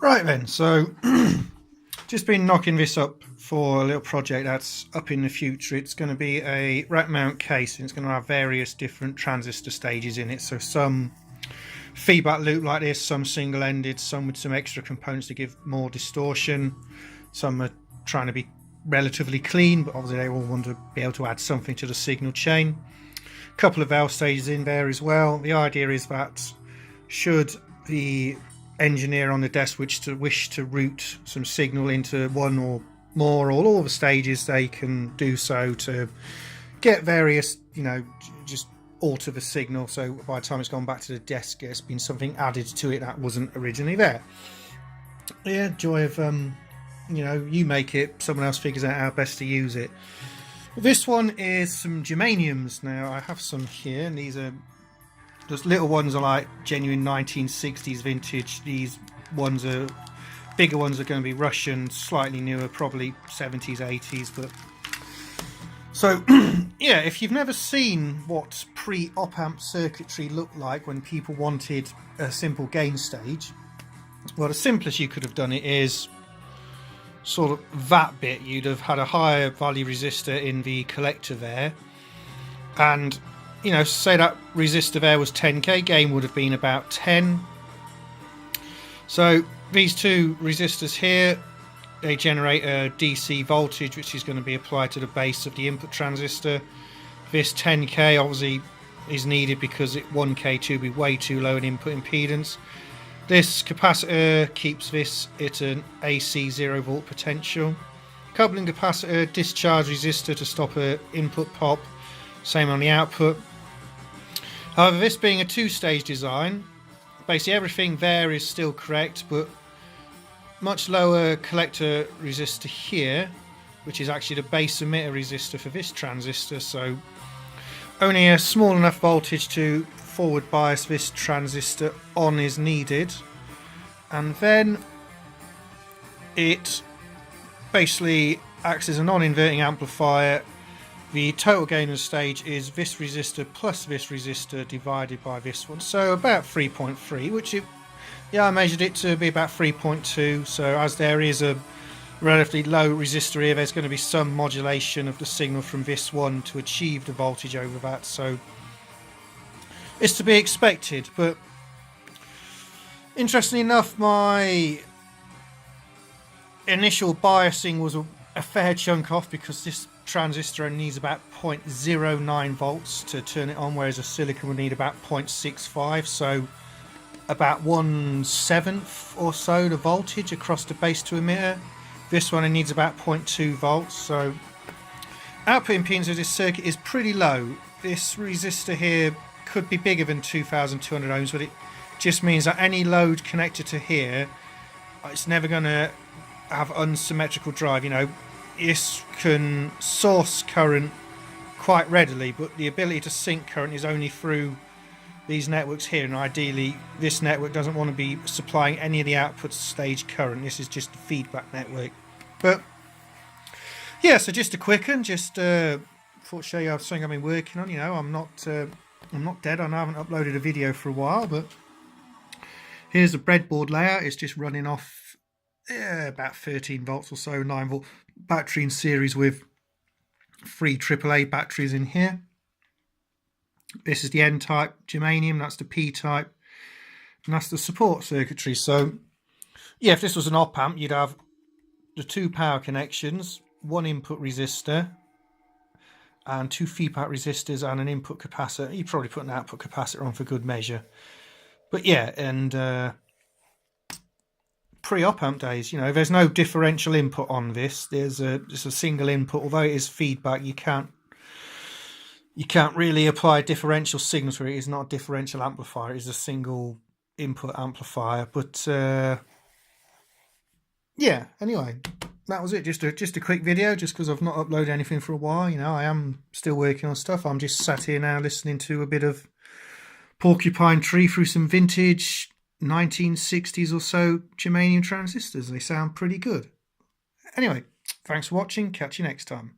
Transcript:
Right then, so just been knocking this up for a little project that's up in the future. It's going to be a rack mount case, and it's going to have various different transistor stages in it. So some feedback loop like this, some single-ended, some with some extra components to give more distortion. Some are trying to be relatively clean, but obviously they all want to be able to add something to the signal chain. A couple of valve stages in there as well. The idea is that should the engineer on the desk wish to route some signal into one or more or all the stages, they can do so to get various, just alter the signal, so by the time it's gone back to the desk there's been something added to it that wasn't originally there. Yeah, joy of you make it, someone else figures out how best to use it. This one is some germaniums. Now I have some here, and these are those little ones are like genuine 1960s vintage. These ones are bigger ones are going to be Russian, slightly newer, probably 70s, 80s. But so yeah, if you've never seen what pre-op amp circuitry looked like when people wanted a simple gain stage, well, the simplest you could have done it is sort of that bit. You'd have had a higher value resistor in the collector there, and say that resistor there was 10k, gain would have been about 10. So these two resistors here, they generate a DC voltage which is going to be applied to the base of the input transistor. This 10k obviously is needed because 1k2 would be way too low in input impedance. This capacitor keeps this at an AC 0 volt potential. Coupling capacitor, discharge resistor to stop an input pop, same on the output. However, this being a two-stage design, basically everything there is still correct, but much lower collector resistor here, which is actually the base emitter resistor for this transistor, so only a small enough voltage to forward bias this transistor on is needed. And then it basically acts as a non-inverting amplifier. The total gain of the stage is this resistor plus this resistor divided by this one, so about 3.3, which I measured it to be about 3.2. so as there is a relatively low resistor here, there's going to be some modulation of the signal from this one to achieve the voltage over that, so it's to be expected. But interestingly enough, my initial biasing was a fair chunk off, because this transistor only needs about 0.09 volts to turn it on, whereas a silicon would need about 0.65, so about 1/7 or so the voltage across the base to emitter. This one needs about 0.2 volts, so output impedance of this circuit is pretty low. This resistor here could be bigger than 2200 ohms, but it just means that any load connected to here, it's never going to have unsymmetrical drive. This can source current quite readily, but the ability to sink current is only through these networks here, and ideally this network doesn't want to be supplying any of the output stage current. This is just a feedback network. But yeah, so just a quick one, just thought to show you something I've been working on. I'm not dead. I haven't uploaded a video for a while, but here's the breadboard layout. It's just running off about 13 volts or so, 9 volt battery in series with 3 AAA batteries in here. This is the N-type germanium, that's the P-type, and that's the support circuitry. So yeah, if this was an op amp, you'd have the 2 power connections, 1 input resistor and 2 feedback resistors and an input capacitor. You'd probably put an output capacitor on for good measure. But yeah, and pre-op amp days, there's no differential input on this. There's just a single input. Although it is feedback, you can't really apply differential signals for it. It's not a differential amplifier. It's a single input amplifier. But yeah, anyway, that was it. Just a quick video, just because I've not uploaded anything for a while. I am still working on stuff. I'm just sat here now listening to a bit of Porcupine Tree through some vintage 1960s or so germanium transistors. They sound pretty good. Anyway, thanks for watching. Catch you next time.